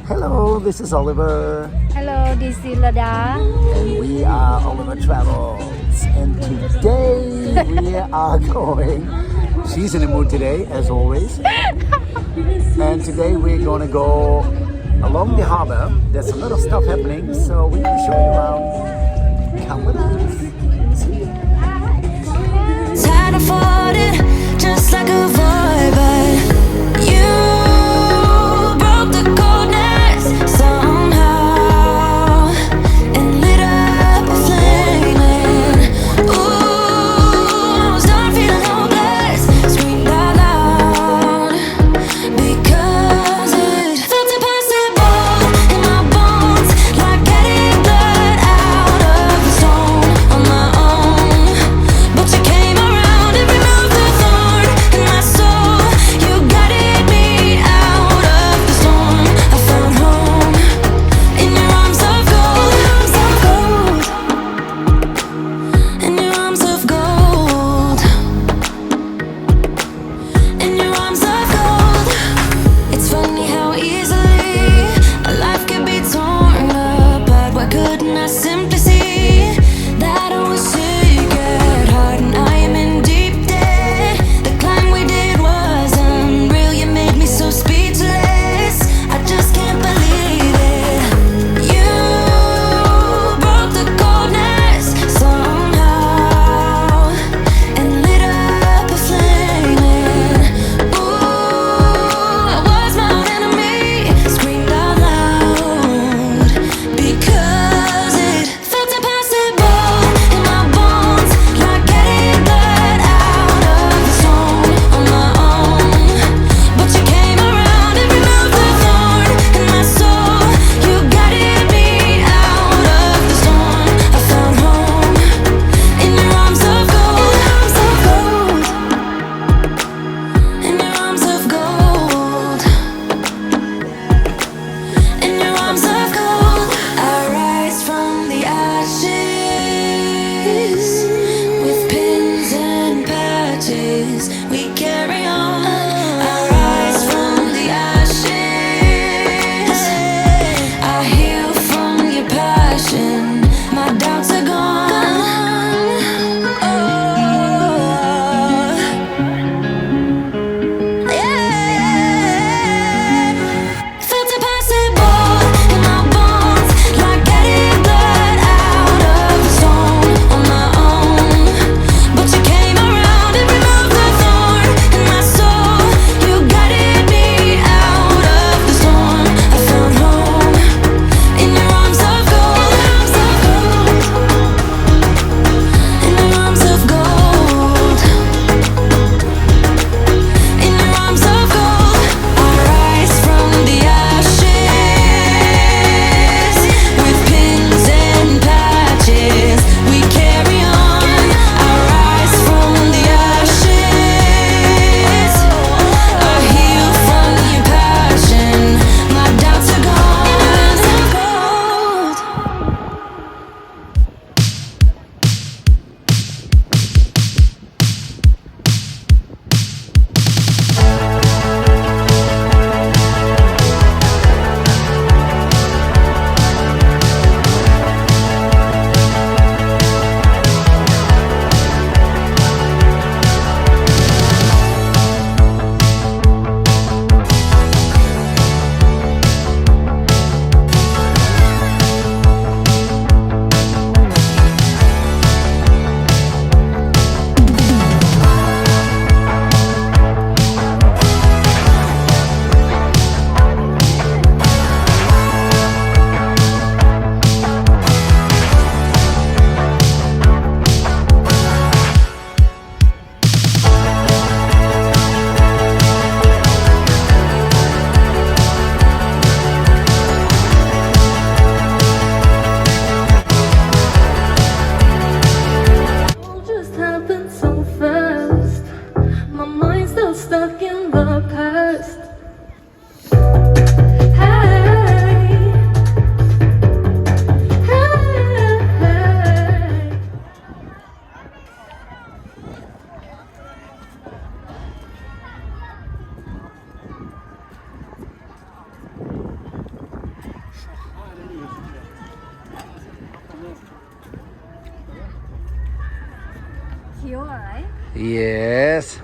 Hello, this is Oliver. Hello, this is Lada. And we are Oliver Travels. And today we are going. She's in the mood today, as always. And today we're gonna go along the harbor. There's a lot of stuff happening, so we can show you around. Come with us. See you. Tired of falling, just like a void, but you broke the coldness somehow and lit up a flame. Ooh, I was done feeling hopeless, screamed out loud because it felt impossible in my bones, like getting blood out of a stone on my own. But you came around and removed the thorn in my soul. cute, right? Yes.